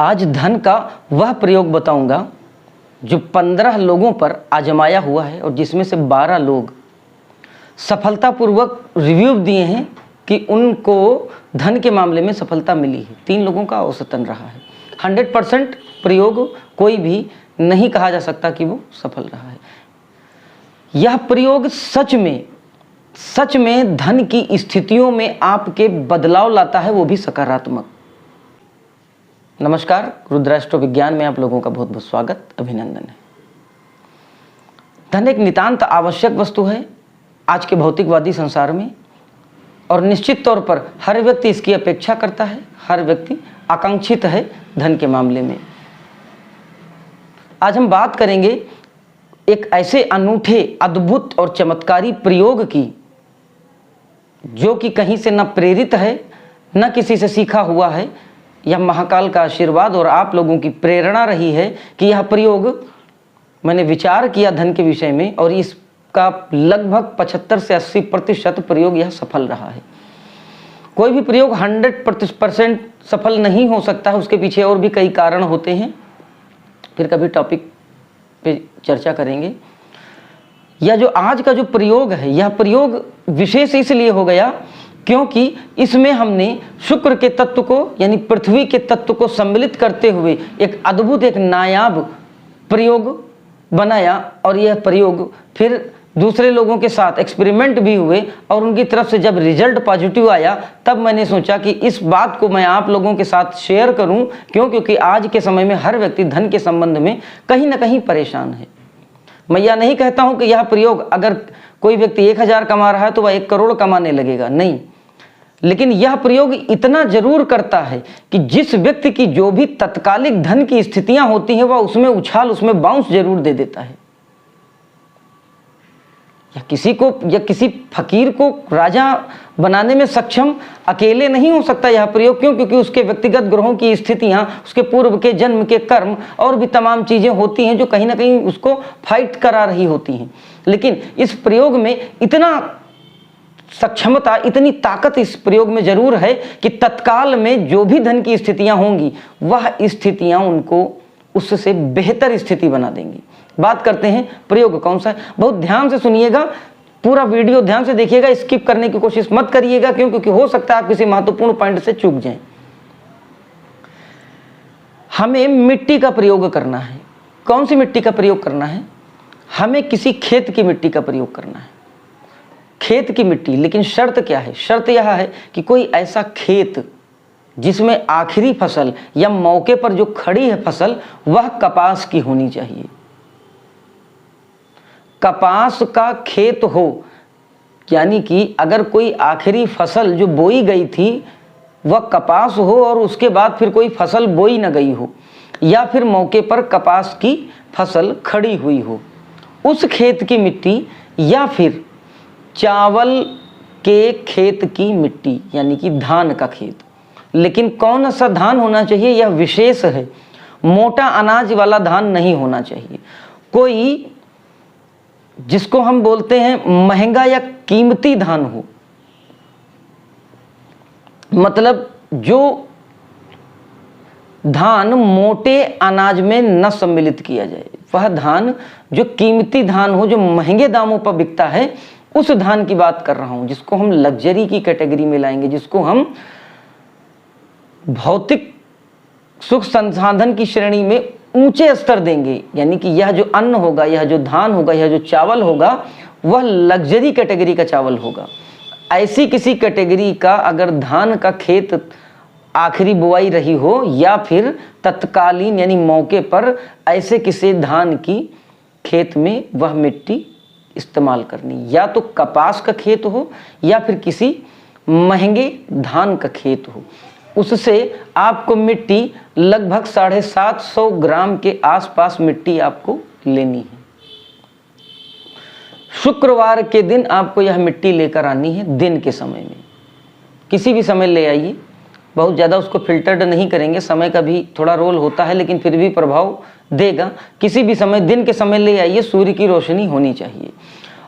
आज धन का वह प्रयोग बताऊंगा जो 15 लोगों पर आजमाया हुआ है और जिसमें से 12 लोग सफलतापूर्वक रिव्यू दिए हैं कि उनको धन के मामले में सफलता मिली है। 3 लोगों का औसतन रहा है। 100% प्रयोग कोई भी नहीं कहा जा सकता कि वो सफल रहा है। यह प्रयोग सच में धन की स्थितियों में आपके बदलाव लाता है, वो भी सकारात्मक। नमस्कार, रुद्राष्ट्र विज्ञान में आप लोगों का बहुत बहुत स्वागत, अभिनंदन है। धन एक नितांत आवश्यक वस्तु है आज के भौतिकवादी संसार में और निश्चित तौर पर हर व्यक्ति इसकी अपेक्षा करता है, हर व्यक्ति आकांक्षित है धन के मामले में। आज हम बात करेंगे एक ऐसे अनूठे, अद्भुत और चमत्कारी प्रयोग की जो कि कहीं से न प्रेरित है न किसी से सीखा हुआ है। यह महाकाल का आशीर्वाद और आप लोगों की प्रेरणा रही है कि यह प्रयोग मैंने विचार किया धन के विषय में और इसका लगभग 75 से 80% प्रयोग यह सफल रहा है। कोई भी प्रयोग 100% सफल नहीं हो सकता है, उसके पीछे और भी कई कारण होते हैं, फिर कभी टॉपिक पे चर्चा करेंगे। यह जो आज का जो प्रयोग है, यह प्रयोग विशेष इसलिए हो गया क्योंकि इसमें हमने शुक्र के तत्व को यानी पृथ्वी के तत्व को सम्मिलित करते हुए एक अद्भुत, एक नायाब प्रयोग बनाया और यह प्रयोग फिर दूसरे लोगों के साथ एक्सपेरिमेंट भी हुए और उनकी तरफ से जब रिजल्ट पॉजिटिव आया तब मैंने सोचा कि इस बात को मैं आप लोगों के साथ शेयर करूं। क्योंकि आज के समय में हर व्यक्ति धन के संबंध में कहीं ना कहीं परेशान है। मैं यह नहीं कहता हूं कि यह प्रयोग अगर कोई व्यक्ति 1000 कमा रहा है तो वह 1 करोड़ कमाने लगेगा, नहीं, लेकिन यह प्रयोग इतना जरूर करता है कि जिस व्यक्ति की जो भी तत्कालिक धन की स्थितियां होती हैं वह उसमें उछाल, उसमें बाउंस जरूर दे देता है। या किसी फकीर को राजा बनाने में सक्षम अकेले नहीं हो सकता यह प्रयोग। क्यों? क्योंकि उसके व्यक्तिगत ग्रहों की स्थितियां, उसके पूर्व के जन्म के कर्म और भी तमाम चीजें होती हैं जो कहीं ना कहीं उसको फाइट करा रही होती हैं। लेकिन इस प्रयोग में इतना सक्षमता, इतनी ताकत इस प्रयोग में जरूर है कि तत्काल में जो भी धन की स्थितियां होंगी वह स्थितियां उनको उससे बेहतर स्थिति बना देंगी। बात करते हैं प्रयोग कौन सा है। बहुत ध्यान से सुनिएगा, पूरा वीडियो ध्यान से देखिएगा, स्किप करने की कोशिश मत करिएगा। क्यों? क्योंकि हो सकता है आप किसी महत्वपूर्ण पॉइंट से चूक जाएं। हमें मिट्टी का प्रयोग करना है। कौन सी मिट्टी का प्रयोग करना है? हमें किसी खेत की मिट्टी का प्रयोग करना है, खेत की मिट्टी। लेकिन शर्त क्या है? शर्त यह है कि कोई ऐसा खेत जिसमें आखिरी फसल या मौके पर जो खड़ी है फसल वह कपास की होनी चाहिए। कपास का खेत हो, यानी कि अगर कोई आखिरी फसल जो बोई गई थी वह कपास हो और उसके बाद फिर कोई फसल बोई न गई हो, या फिर मौके पर कपास की फसल खड़ी हुई हो, उस खेत की मिट्टी, या फिर चावल के खेत की मिट्टी यानी कि धान का खेत। लेकिन कौन सा धान होना चाहिए यह विशेष है। मोटा अनाज वाला धान नहीं होना चाहिए। कोई जिसको हम बोलते हैं महंगा या कीमती धान हो, मतलब जो धान मोटे अनाज में न सम्मिलित किया जाए, वह धान जो कीमती धान हो, जो महंगे दामों पर बिकता है, उस धान की बात कर रहा हूं, जिसको हम लग्जरी की कैटेगरी में लाएंगे, जिसको हम भौतिक सुख संसाधन की श्रेणी में ऊंचे स्तर देंगे। यानी कि यह जो अन्न होगा, यह जो धान होगा, यह जो चावल होगा, वह लग्जरी कैटेगरी का चावल होगा। ऐसी किसी कैटेगरी का अगर धान का खेत आखिरी बुआई रही हो या फिर तत्कालीन यानी मौके पर ऐसे किसी धान की खेत में वह मिट्टी इस्तेमाल करनी, या तो कपास का खेत हो या फिर किसी महंगे धान का खेत हो। उससे आपको मिट्टी लगभग 750 ग्राम के आसपास मिट्टी आपको लेनी है। शुक्रवार के दिन आपको यह मिट्टी लेकर आनी है। दिन के समय में किसी भी समय ले आइए, बहुत ज़्यादा उसको फिल्टर्ड नहीं करेंगे, समय का भी थोड़ा रोल होता है लेकिन फिर भी प्रभाव देगा। किसी भी समय दिन के समय ले आइए, सूर्य की रोशनी होनी चाहिए।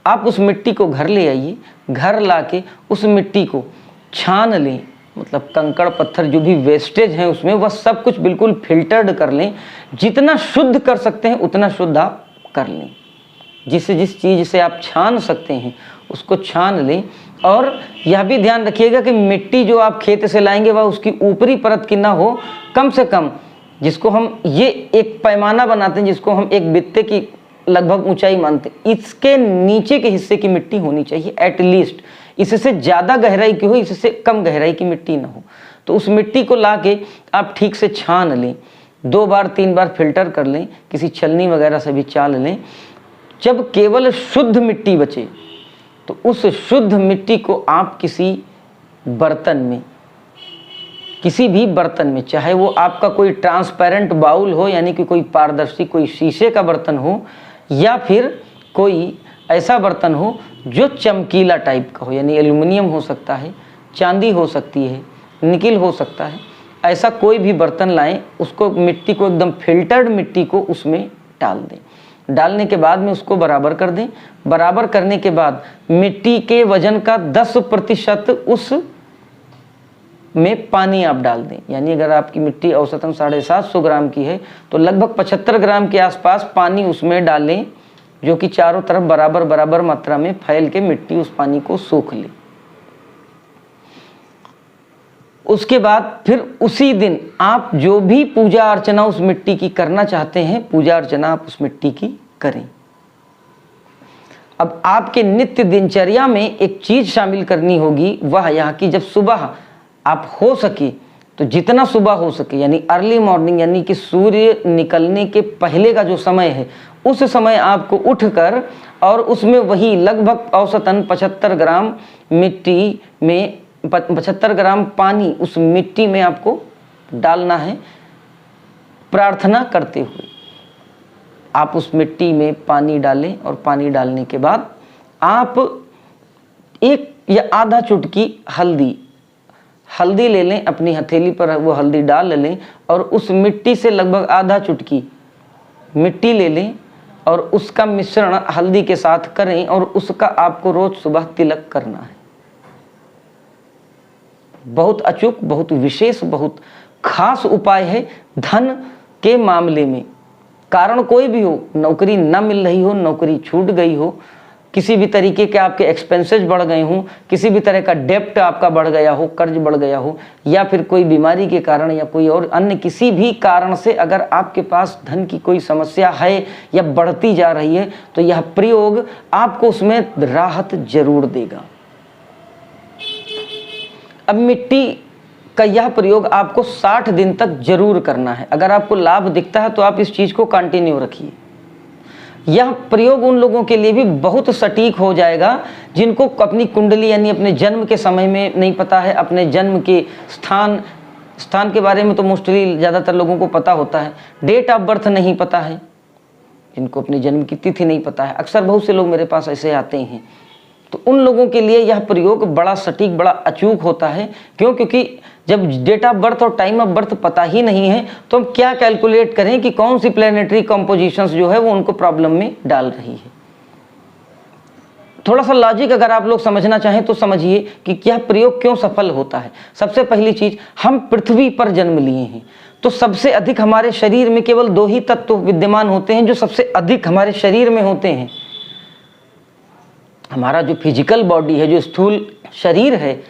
आप उस मिट्टी को घर ले आइए, घर लाके उस मिट्टी को छान लें, मतलब कंकड़ पत्थर जो भी वेस्टेज हैं उसमें, वह सब कुछ बिल्कुल फिल्टर्ड कर लें। जितना शुद्ध कर सकते हैं उतना शुद्ध आप कर लें। जिस चीज़ से आप छान सकते हैं उसको छान लें। और यह भी ध्यान रखिएगा कि मिट्टी जो आप खेत से लाएंगे वह उसकी ऊपरी परत की ना हो, कम से कम, जिसको हम ये एक पैमाना बनाते हैं, जिसको हम एक बित्ते की लगभग ऊंचाई मानते हैं, इसके नीचे के हिस्से की मिट्टी होनी चाहिए एटलीस्ट। इससे ज़्यादा गहराई की हो, इससे कम गहराई की मिट्टी ना हो। तो उस मिट्टी को ला के आप ठीक से छान लें, 2 बार 3 बार फिल्टर कर लें, किसी छलनी वगैरह से भी चाल लें। जब केवल शुद्ध मिट्टी बचे तो उस शुद्ध मिट्टी को आप किसी बर्तन में, किसी भी बर्तन में, चाहे वो आपका कोई ट्रांसपेरेंट बाउल हो, यानी कि कोई पारदर्शी कोई शीशे का बर्तन हो, या फिर कोई ऐसा बर्तन हो जो चमकीला टाइप का हो, यानी एल्युमिनियम हो सकता है, चांदी हो सकती है, निकिल हो सकता है, ऐसा कोई भी बर्तन लाएं, उसको मिट्टी को एकदम फिल्टर्ड मिट्टी को उसमें डाल दें। डालने के बाद में उसको बराबर कर दें। बराबर करने के बाद मिट्टी के वजन का 10% उस में पानी आप डाल दें। यानी अगर आपकी मिट्टी औसतन 750 ग्राम की है तो लगभग 75 ग्राम के आसपास पानी उसमें डालें, जो कि चारों तरफ बराबर बराबर मात्रा में फैल के मिट्टी उस पानी को सोख ले। उसके बाद फिर उसी दिन आप जो भी पूजा अर्चना उस मिट्टी की करना चाहते हैं, पूजा अर्चना आप उस मिट्टी की करें। अब आपके नित्य दिनचर्या में एक चीज शामिल करनी होगी, वह यह कि जब सुबह आप हो सके तो जितना सुबह हो सके, यानी अर्ली मॉर्निंग, यानी कि सूर्य निकलने के पहले का जो समय है, उस समय आपको उठकर और उसमें वही लगभग औसतन 75 ग्राम मिट्टी में 75 ग्राम पानी उस मिट्टी में आपको डालना है। प्रार्थना करते हुए आप उस मिट्टी में पानी डालें और पानी डालने के बाद आप 1 या आधा चुटकी हल्दी ले लें, अपनी हथेली पर वो हल्दी डाल लें और उस मिट्टी से लगभग आधा चुटकी मिट्टी ले लें और उसका मिश्रण हल्दी के साथ करें और उसका आपको रोज सुबह तिलक करना है। बहुत अचूक, बहुत विशेष, बहुत खास उपाय है धन के मामले में। कारण कोई भी हो, नौकरी ना मिल रही हो, नौकरी छूट गई हो, किसी भी तरीके के आपके एक्सपेंसेस बढ़ गए हों, किसी भी तरह का डेप्ट आपका बढ़ गया हो, कर्ज बढ़ गया हो, या फिर कोई बीमारी के कारण या कोई और अन्य किसी भी कारण से अगर आपके पास धन की कोई समस्या है या बढ़ती जा रही है, तो यह प्रयोग आपको उसमें राहत जरूर देगा। अब मिट्टी का यह प्रयोग आपको 60 दिन तक जरूर करना है। अगर आपको लाभ दिखता है तो आप इस चीज को कंटिन्यू रखिए। यह प्रयोग उन लोगों के लिए भी बहुत सटीक हो जाएगा जिनको अपनी कुंडली यानी अपने जन्म के समय में नहीं पता है, अपने जन्म के स्थान के बारे में तो मोस्टली ज़्यादातर लोगों को पता होता है, डेट ऑफ बर्थ नहीं पता है, जिनको अपनी जन्म की तिथि नहीं पता है, अक्सर बहुत से लोग मेरे पास ऐसे आते हैं। तो उन लोगों के लिए यह प्रयोग बड़ा सटीक, बड़ा अचूक होता है। क्योंकि जब डेट ऑफ बर्थ और टाइम ऑफ बर्थ पता ही नहीं है तो हम क्या कैलकुलेट करें कि कौन सी प्लैनेटरी कंपोजिशंस जो है वो उनको प्रॉब्लम में डाल रही है। थोड़ा सा लॉजिक अगर आप लोग समझना चाहें तो समझिए कि यह प्रयोग क्यों सफल होता है। सबसे पहली चीज, हम पृथ्वी पर जन्म लिए हैं तो सबसे अधिक हमारे शरीर में केवल 2 ही तत्व विद्यमान होते हैं जो सबसे अधिक हमारे शरीर में होते हैं। हमारा जो फिजिकल बॉडी है, जो स्थूल शरीर है,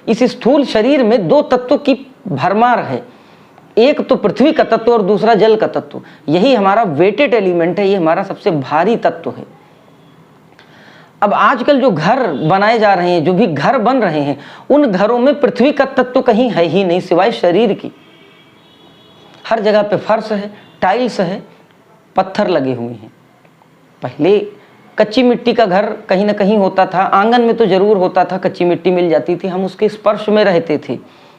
इस स्थूल शरीर में 2 तत्वों की भरमार है। एक तो पृथ्वी का तत्व और दूसरा जल का तत्व। यही हमारा वेटेड एलिमेंट है, ये हमारा सबसे भारी तत्व है। अब आजकल जो घर बनाए जा रहे हैं, जो भी घर बन रहे हैं, उन घरों में पृथ्वी का तत्व कहीं है ही नहीं सिवाय शरीर की। हर जगह पे फर्श है, टाइल्स है, पत्थर लगे हुए हैं। पहले कच्ची मिट्टी का घर कहीं ना कहीं होता था, आंगन में तो जरूर होता था, कच्ची मिट्टी मिल जाती थी, हम उसके स्पर्श में रहते थे,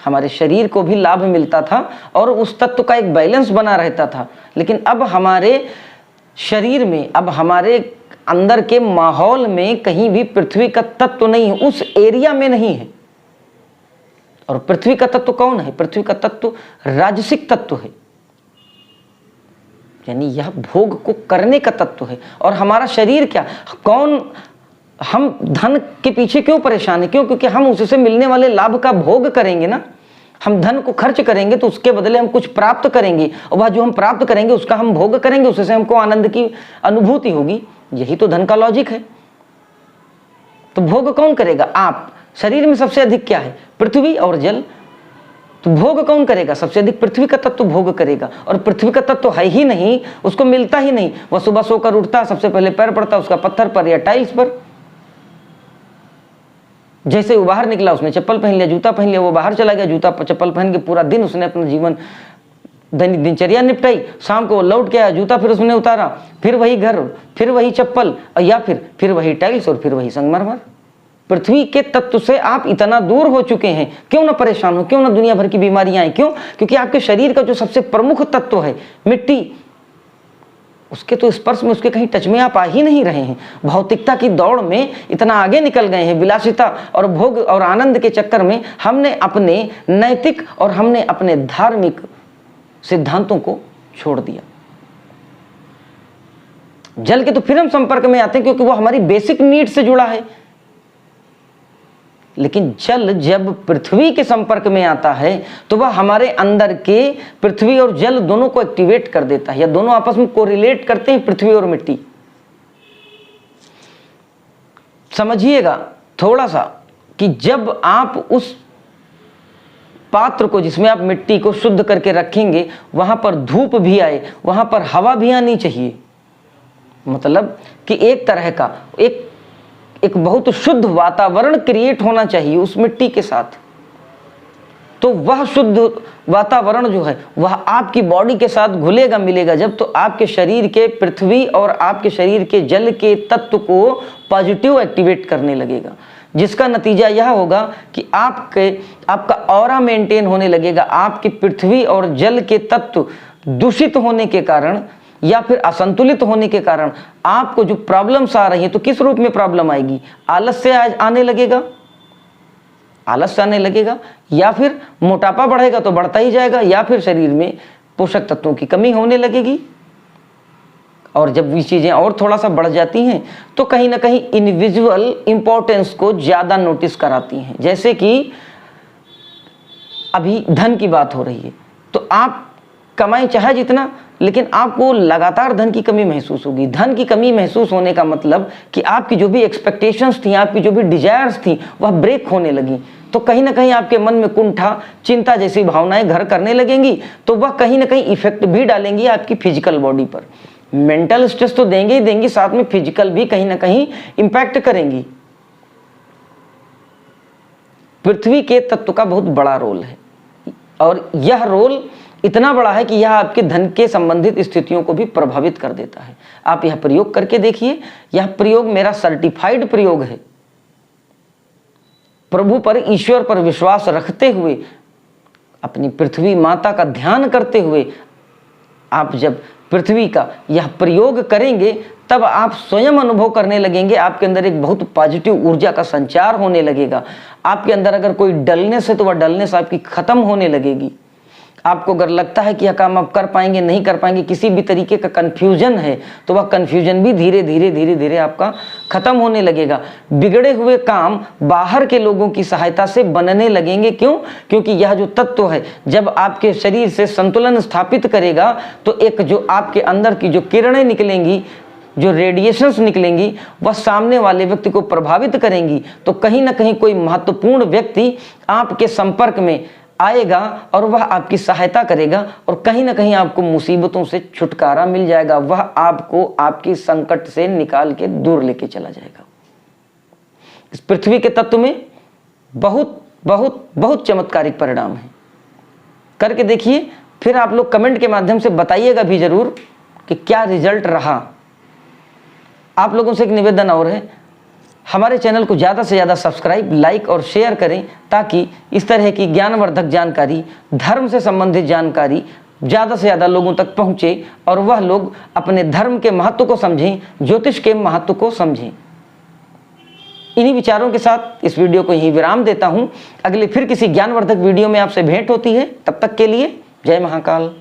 हमारे शरीर को भी लाभ मिलता था और उस तत्व का एक बैलेंस बना रहता था। लेकिन अब हमारे शरीर में, अब हमारे अंदर के माहौल में कहीं भी पृथ्वी का तत्व नहीं है, उस एरिया में नहीं है। और पृथ्वी का तत्व कौन है? पृथ्वी का तत्व राजसिक तत्व है, यानी यह भोग को करने का तत्व है। और हमारा शरीर क्या, कौन हम धन के पीछे क्यों परेशान है? क्यों? क्योंकि हम उससे मिलने वाले लाभ का भोग करेंगे ना। हम धन को खर्च करेंगे तो उसके बदले हम कुछ प्राप्त करेंगे, और वह जो हम प्राप्त करेंगे उसका हम भोग करेंगे, उससे हमको आनंद की अनुभूति होगी। यही तो धन का लॉजिक है। तो भोग कौन करेगा? आप। शरीर में सबसे अधिक क्या है? पृथ्वी और जल। तो भोग कौन करेगा? सबसे अधिक पृथ्वी का तत्व भोग करेगा, और पृथ्वी का तत्व है ही नहीं, उसको मिलता ही नहीं। वह सुबह सोकर उठता, सबसे पहले पैर पड़ता उसका पत्थर पर या टाइल्स पर। जैसे वो बाहर निकला, उसने चप्पल पहन लिया, जूता पहन लिया, वो बाहर चला गया, जूता चप्पल पहन के पूरा दिन उसने अपना जीवन दैनिक दिनचर्या निपटाई। शाम को वो लौट के आया, जूता फिर उसने उतारा, फिर वही घर, फिर वही चप्पल, या फिर वही टाइल्स, और फिर वही संगमरमर। पृथ्वी के तत्व से आप इतना दूर हो चुके हैं, क्यों ना परेशान हो, क्यों ना दुनिया भर की बीमारियां आए? क्यों? क्योंकि आपके शरीर का जो सबसे प्रमुख तत्व है मिट्टी, उसके तो स्पर्श में, उसके कहीं टच में आप आ ही नहीं रहे हैं। भौतिकता की दौड़ में इतना आगे निकल गए हैं, विलासिता और भोग और आनंद के चक्कर में हमने अपने नैतिक और हमने अपने धार्मिक सिद्धांतों को छोड़ दिया। जल के तो फिर हम संपर्क में आते हैं क्योंकि वो हमारी बेसिक नीड से जुड़ा है। लेकिन जल जब पृथ्वी के संपर्क में आता है तो वह हमारे अंदर के पृथ्वी और जल दोनों को एक्टिवेट कर देता है, या दोनों आपस में कोरिलेट करते हैं, पृथ्वी और मिट्टी। समझिएगा थोड़ा सा कि जब आप उस पात्र को जिसमें आप मिट्टी को शुद्ध करके रखेंगे, वहां पर धूप भी आए, वहां पर हवा भी आनी चाहिए। मतलब कि एक तरह का एक बहुत शुद्ध वातावरण क्रिएट होना चाहिए उस मिट्टी के साथ। तो वह शुद्ध वातावरण जो है वह आपकी बॉडी के साथ घुलेगा मिलेगा जब, तो आपके शरीर के पृथ्वी और आपके शरीर के जल के तत्व को पॉजिटिव एक्टिवेट करने लगेगा, जिसका नतीजा यह होगा कि आपका ऑरा मेंटेन होने लगेगा। आपकी पृथ्वी और जल के तत्व दूषित होने के कारण या फिर असंतुलित होने के कारण आपको जो प्रॉब्लम्स आ रही हैं, तो किस रूप में प्रॉब्लम आएगी? आलस्य आने लगेगा, आलस्य आने लगेगा, या फिर मोटापा बढ़ेगा तो बढ़ता ही जाएगा, या फिर शरीर में पोषक तत्वों की कमी होने लगेगी। और जब ये चीजें और थोड़ा सा बढ़ जाती हैं तो कहीं ना कहीं इंडिविजुअल इंपॉर्टेंस को ज्यादा नोटिस कराती हैं। जैसे कि अभी धन की बात हो रही है, तो आप कमाई चाहे जितना, लेकिन आपको लगातार धन की कमी महसूस होगी। धन की कमी महसूस होने का मतलब कि आपकी जो भी एक्सपेक्टेशंस थी, आपकी जो भी डिजायर्स थी, वह ब्रेक होने लगी। तो कहीं ना कहीं आपके मन में कुंठा, चिंता जैसी भावनाएं घर करने लगेंगी, तो वह कहीं ना कहीं इफेक्ट भी डालेंगी आपकी फिजिकल बॉडी पर। मेंटल स्ट्रेस तो देंगे ही देंगी, साथ में फिजिकल भी कहीं ना कहीं इंपैक्ट करेंगी। पृथ्वी के तत्व का बहुत बड़ा रोल है, और यह रोल इतना बड़ा है कि यह आपके धन के संबंधित स्थितियों को भी प्रभावित कर देता है। आप यह प्रयोग करके देखिए। यह प्रयोग मेरा सर्टिफाइड प्रयोग है। प्रभु पर, ईश्वर पर विश्वास रखते हुए, अपनी पृथ्वी माता का ध्यान करते हुए आप जब पृथ्वी का यह प्रयोग करेंगे, तब आप स्वयं अनुभव करने लगेंगे। आपके अंदर एक बहुत पॉजिटिव ऊर्जा का संचार होने लगेगा। आपके अंदर अगर कोई डलनेस है तो वह डलनेस आपकी खत्म होने लगेगी। आपको अगर लगता है कि यह काम आप कर पाएंगे नहीं कर पाएंगे, किसी भी तरीके का कंफ्यूजन है, तो वह कंफ्यूजन भी धीरे धीरे आपका खत्म होने लगेगा। बिगड़े हुए काम बाहर के लोगों की सहायता से बनने लगेंगे। क्यों? क्योंकि यह जो तत्व है जब आपके शरीर से संतुलन स्थापित करेगा, तो एक जो आपके अंदर की जो किरणें निकलेंगी, जो रेडिएशंस निकलेंगी, वह सामने वाले व्यक्ति को प्रभावित करेंगी। तो कहीं ना कहीं कोई महत्वपूर्ण व्यक्ति आपके संपर्क में आएगा और वह आपकी सहायता करेगा, और कहीं ना कहीं आपको मुसीबतों से छुटकारा मिल जाएगा। वह आपको आपकी संकट से निकाल के दूर लेके चला जाएगा। इस पृथ्वी के तत्व में बहुत बहुत बहुत चमत्कारिक परिणाम है। करके देखिए, फिर आप लोग कमेंट के माध्यम से बताइएगा भी जरूर कि क्या रिजल्ट रहा। आप लोगों से एक निवेदन और है, हमारे चैनल को ज़्यादा से ज़्यादा सब्सक्राइब, लाइक और शेयर करें, ताकि इस तरह की ज्ञानवर्धक जानकारी, धर्म से संबंधित जानकारी ज़्यादा से ज़्यादा लोगों तक पहुँचे, और वह लोग अपने धर्म के महत्व को समझें, ज्योतिष के महत्व को समझें। इन्हीं विचारों के साथ इस वीडियो को यहीं विराम देता हूँ। अगले फिर किसी ज्ञानवर्धक वीडियो में आपसे भेंट होती है। तब तक के लिए जय महाकाल।